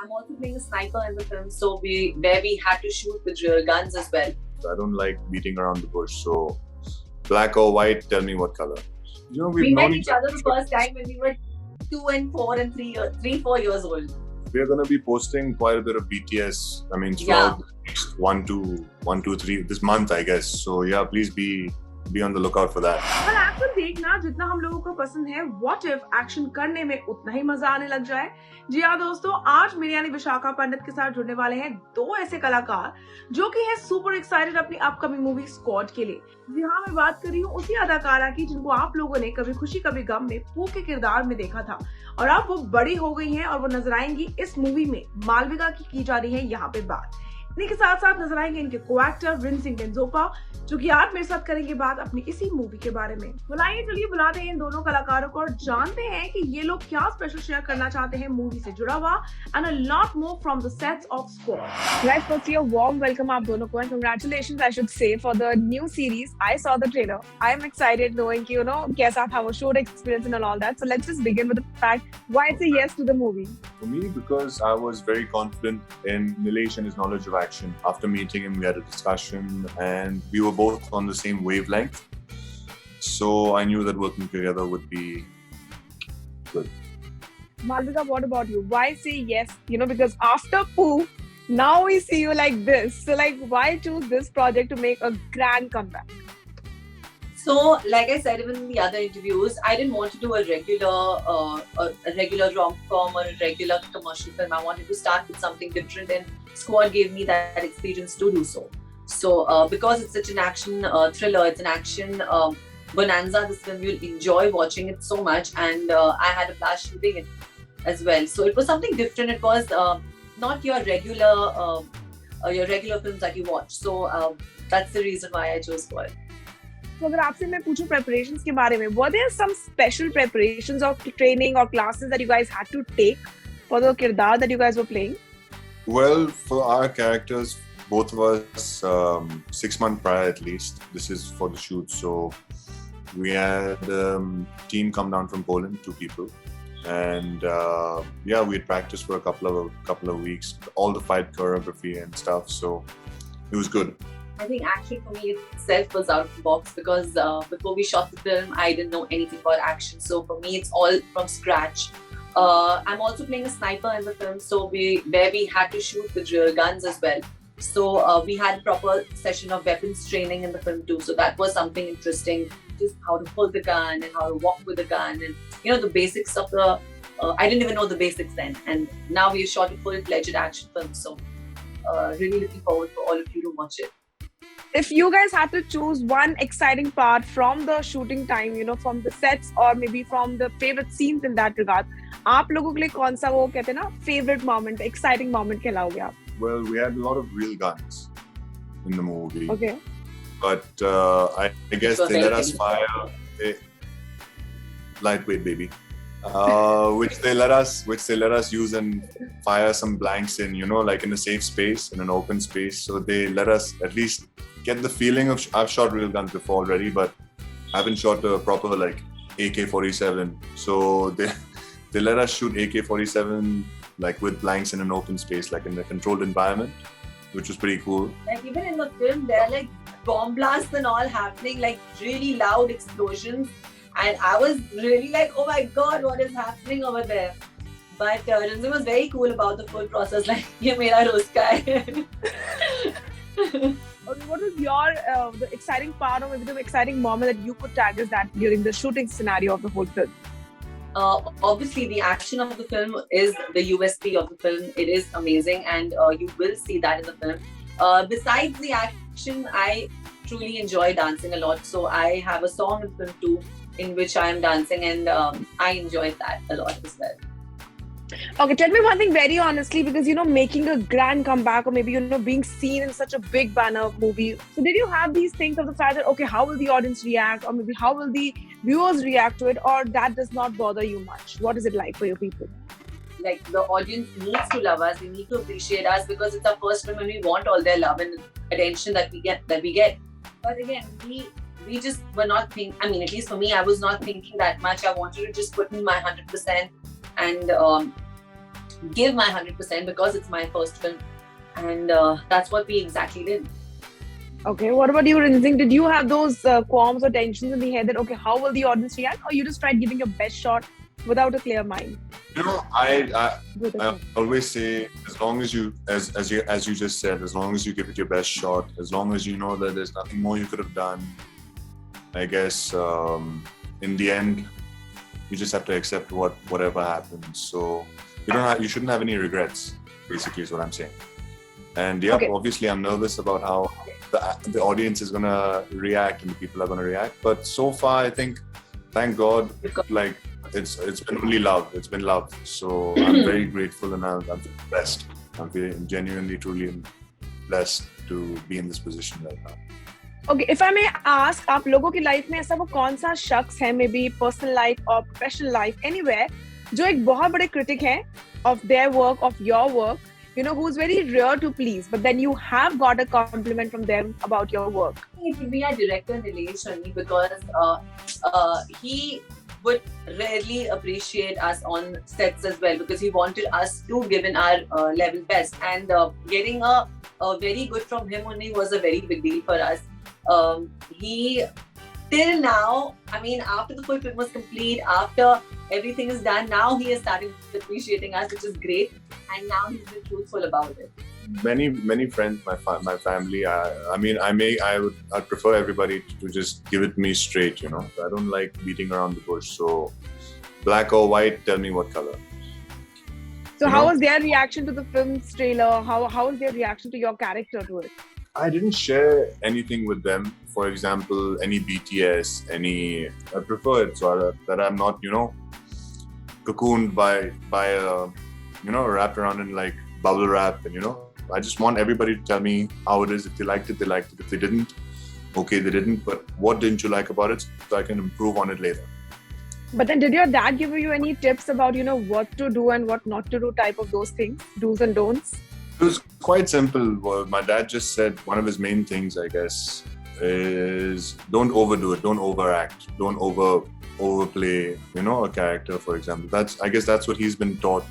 I'm also playing a sniper in the film, so we had to shoot with real guns as well. I don't like beating around the bush, so black or white, tell me what color. We met each other the first time when we were 2 and 4 and 4 years old. We are going to be posting quite a bit of BTS. I mean, throughout the next 1, 2, 3 this month, I guess. So yeah, please be on the lookout for that. पर action देखना जितना हम लोगों को पसंद है, what if action करने में उतना ही मजा आने लग जाए। जी हाँ दोस्तों, आज मेरे यानी विशाखा पंडित के साथ जुड़ने वाले हैं दो ऐसे कलाकार जो कि है सुपर एक्साइटेड अपनी अपकमिंग मूवी स्क्वाड के लिए। जी हाँ, मैं बात कर रही हूँ उसी अदाकारा की जिनको आप लोगों ने कभी खुशी कभी गम में पू के किरदार में देखा था और अब वो बड़ी हो गई हैं और वो नजर आएंगी इस मूवी में। मालविका की जा रही है यहाँ पे बात। इन्हीं के साथ साथ नजर आएंगे इनके को एक्टर रिंजिंग मालविका, जो कि आज मेरे साथ करेंगे बात अपनी इसी मूवी के बारे में। बुलाइए, चलिए बुलाते हैं इन दोनों कलाकारों को और जानते हैं कि ये लोग क्या स्पेशल शेयर करना चाहते हैं मूवी से जुड़ा हुआ and a lot more from the sets of squad. Guys, firstly a warm welcome आप दोनों को and congratulations I should say for the new series. I saw the trailer, I am excited knowing कि कैसा था वो shoot experience and all that. So let's just begin with the fact why it's a yes to the movie. For me, because I was very confident in Nilesh and his knowledge of action. After meeting him, we had a discussion and we were both on the same wavelength. So I knew that working together would be good. Malvika, what about you? Why say yes? Because after Pooh, now we see you like this. So why choose this project to make a grand comeback? So, like I said even in the other interviews, I didn't want to do a regular rom-com or a regular commercial film. I wanted to start with something different, and Squad gave me that experience to do so. So, because it's such an action thriller, it's an action bonanza. This film, you'll enjoy watching it so much, and I had a blast shooting it as well. So, it was something different. It was not your regular films that you watch. So, that's the reason why I chose Squad. तो अगर आपसे मैं पूछूं preparations के बारे में, were there some special preparations or training or classes that you guys had to take for the kirdar that you guys were playing? Well, for our characters, both of us 6 months prior at least. This is for the shoot, so we had team come down from Poland, 2 people, and we had practiced for a couple of weeks, all the fight choreography and stuff. So it was good. I think action for me itself was out of the box because before we shot the film, I didn't know anything about action. So for me, it's all from scratch. I'm also playing a sniper in the film, so we had to shoot with real guns as well. So we had a proper session of weapons training in the film too. So that was something interesting, just how to pull the gun and how to walk with the gun, and the basics of the. I didn't even know the basics then, and now we shot a full-fledged action film. So really looking forward for all of you to watch it. If you guys had to choose one exciting part from the shooting time, from the sets or maybe from the favorite scenes in that regard, आप लोगों के लिए कौन सा वो कहते हैं ना favorite moment, exciting moment कहलाओगे आप? Well, we had a lot of real guns in the movie. Okay. But I guess they let us fire lightweight baby, which they let us use and fire some blanks in, like in a safe space, in an open space. So they let us at least get the feeling of. I've shot real guns before already, but I haven't shot a proper like AK-47. So they let us shoot AK-47 like with blanks in an open space, like in a controlled environment, which was pretty cool. Like even in the film, there are like bomb blasts and all happening, like really loud explosions, and I was really like, oh my god, what is happening over there? But Rinzing was very cool about the full process, like ye mera roast ka hai. Okay, what was your the exciting part or maybe the exciting moment that you could tag as that during the shooting scenario of the whole film? Obviously, the action of the film is the USP of the film. It is amazing, and you will see that in the film. Besides the action, I truly enjoy dancing a lot. So I have a song in the film too, in which I am dancing, and I enjoyed that a lot as well. Okay, tell me one thing very honestly, because making a grand comeback or maybe being seen in such a big banner movie. So did you have these things of the fact that okay, how will the audience react, or maybe how will the viewers react to it, or that does not bother you much? What is it like for your people? Like the audience needs to love us, they need to appreciate us because it's our first film and we want all their love and attention that we get. But again, we just were not thinking. I mean, at least for me, I was not thinking that much. I wanted to just put in my 100% and give my 100% because it's my first film, and that's what we exactly did. Okay, what about you, Rinzing? Did you have those qualms or tensions in the head that, okay, how will the audience react? Or you just tried giving your best shot without a clear mind? You know, I always say, as long as you, as you just said, as long as you give it your best shot, as long as you know that there's nothing more you could have done, I guess in the end, you just have to accept whatever happens. So you shouldn't have any regrets, basically is what I'm saying. And yeah, obviously I'm nervous about how the audience is gonna react and the people are gonna react. But so far, I think, thank God, like it's been only love. It's been love. So I'm very grateful and I'm blessed. I'm feeling genuinely, truly blessed to be in this position right now. Okay, if I may ask, आप लोगों की life में ऐसा वो कौन सा शख्स है, maybe personal life or professional life, anywhere, जो एक बहुत बड़े critic है of their work, of your work, you know, who's very rare to please, but then you have got a compliment from them about your work? It would be our director Nilesh only, because he would rarely appreciate us on sets as well, because he wanted us to give in our level best, and getting a very good from him only was a very big deal for us. He till now, I mean, after the full film was complete, after everything is done, now he has started appreciating us, which is great, and now he's been truthful about it. Many friends, my family. I'd prefer everybody to just give it me straight. You know, I don't like beating around the bush. So, black or white, tell me what color. So, how was their reaction to the film's trailer? How was their reaction to your character to it? I didn't share anything with them. For example, any BTS, I prefer it so that I'm not, you know, cocooned by you know, wrapped around in like bubble wrap, and you know, I just want everybody to tell me how it is. If they liked it, they liked it. If they didn't, okay, they didn't. But what didn't you like about it, so I can improve on it later. But then, did your dad give you any tips about, you know, what to do and what not to do, type of those things, do's and don'ts? It was quite simple. Well, my dad just said one of his main things, I guess, is don't overdo it, don't overact, don't overplay, you know, a character, for example. I guess that's what he's been taught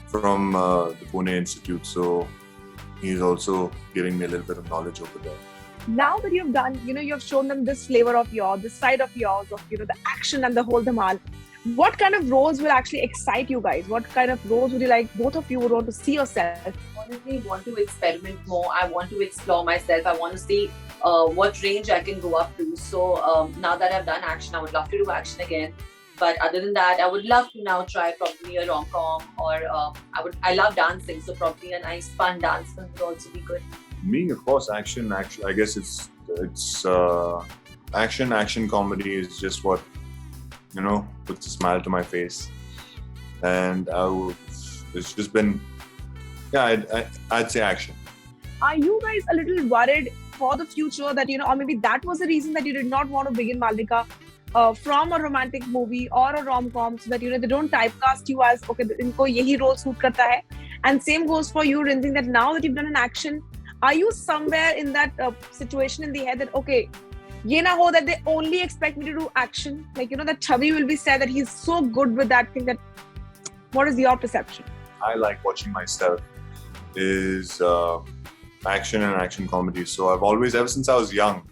from the Pune Institute. So he's also giving me a little bit of knowledge over there. Now that you've done, you know, you've shown them this flavor of yours, this side of yours, of, you know, the action and the whole dhamal. What kind of roles will actually excite you guys? What kind of roles would you like, both of you would want to see yourself? Honestly, want to experiment more. I want to explore myself. I want to see what range I can go up to. So now that I've done action, I would love to do action again. But other than that, I would love to now try probably a rom-com, or I love dancing, so probably a nice fun dance film would also be good. Me, of course, action. I guess it's action comedy is just what, you know, puts a smile to my face. And it's just been, yeah, I'd say action. Are you guys a little worried for the future that, you know, or maybe that was the reason that you did not want to begin Malvika from a romantic movie or a rom-com, so that, you know, they don't typecast you as, okay, inko yehi role suit karta hai? And same goes for you, Rinzing, that now that you've done an action, are you somewhere in that situation in the head that, okay, ye na ho that they only expect me to do action? Like, you know, that Chavi will be said that he's so good with that thing. That what is your perception? I like watching myself is action and action comedy. So I've always, ever since I was young,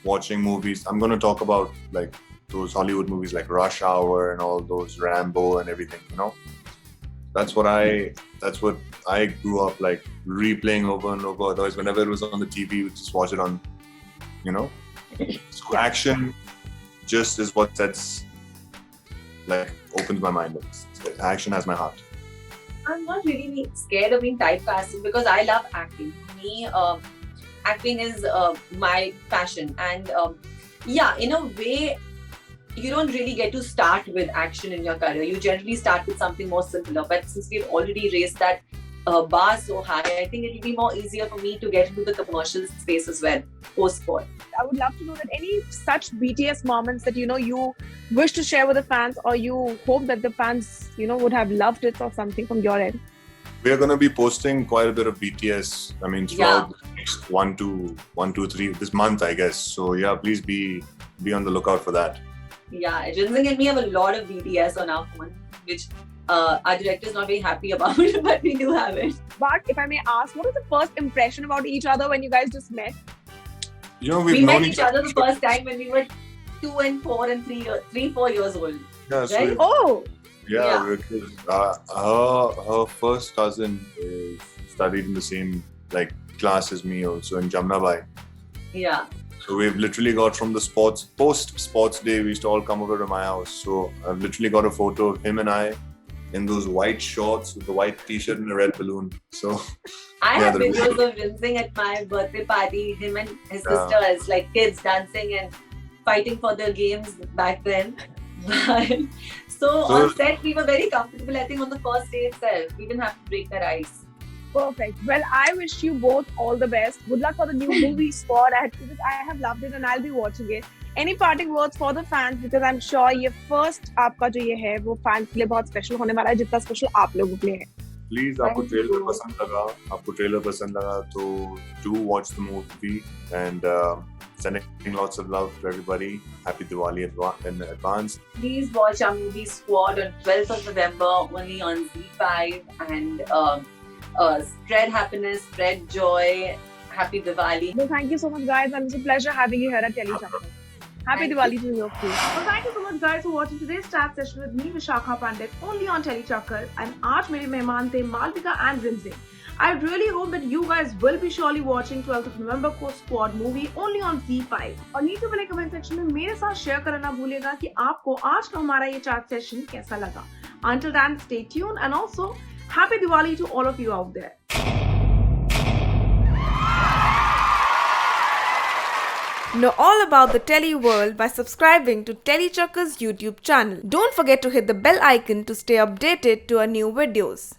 watching movies. I'm going to talk about like those Hollywood movies like Rush Hour and all those, Rambo and everything, you know. That's what I grew up like replaying over and over. Otherwise, whenever it was on the TV, we just watch it on, you know. So action just is what opens my mind. Action has my heart. I'm not really scared of being typecasted because I love acting. For me, acting is my passion, and yeah, in a way, you don't really get to start with action in your career. You generally start with something more simpler. But since we've already raised that bar so high, I think it'll be more easier for me to get into the commercial space as well, post-sport. I would love to know that any such BTS moments that, you know, you wish to share with the fans, or you hope that the fans, you know, would have loved it, or something from your end. We are going to be posting quite a bit of BTS. I mean, throughout the next 1, 2, 3 this month, I guess. So yeah, please be on the lookout for that. Yeah, Rinzing and me have a lot of BTS on our phone, which Our director is not very happy about it, but we do have it. But if I may ask, what was the first impression about each other when you guys just met? You know, We met each other the first time when we were 2 and 4 and 4 years old. Yeah, so right? Oh, yeah, because her first cousin studied in the same like class as me also in Jamnabai. Yeah. So we've literally got from the post-sports day, we used to all come over to my house. So I've literally got a photo of him and I in those white shorts with the white t-shirt and a red balloon. So I have videos of Rinzing at my birthday party, him and his sister as like kids dancing and fighting for their games back then. So on set, we were very comfortable. I think on the first day itself, we didn't have to break that ice. perfect. Well, I wish you both all the best. Good luck for the new movie Squad. I have loved it and I'll be watching it. Any parting words for the fans? Because I'm sure ये first आपका जो ये है वो fans के लिए बहुत special होने वाला है जितना special आप लोगों के लिए है. Please, आपको ट्रेलर पसंद लगा तो do watch the movie and sending lots of love to everybody. Happy Diwali in advance. Please watch our movie Squad on 12th of November only on Z5 and spread happiness, spread joy. Happy Diwali. So thank you so much, guys, and it's a pleasure having you here at Telechakkar. Happy Diwali to you too. Well, thank you so much, guys, for watching today's chat session with me, Vishakha Pandit, only on Telechakkar. And आज मेरे मेहमान थे Malvika and Rinzing. I really hope that you guys will be surely watching 12th of November को Squad movie only on Z5. और नीचे वाले comment section में मेरे साथ शेयर करना ना भूलिएगा कि आपको आज का हमारा ये chat session कैसा लगा. Until then, stay tuned and also happy Diwali to all of you out there. Know all about the Telly world by subscribing to Telechucker's YouTube channel. Don't forget to hit the bell icon to stay updated to our new videos.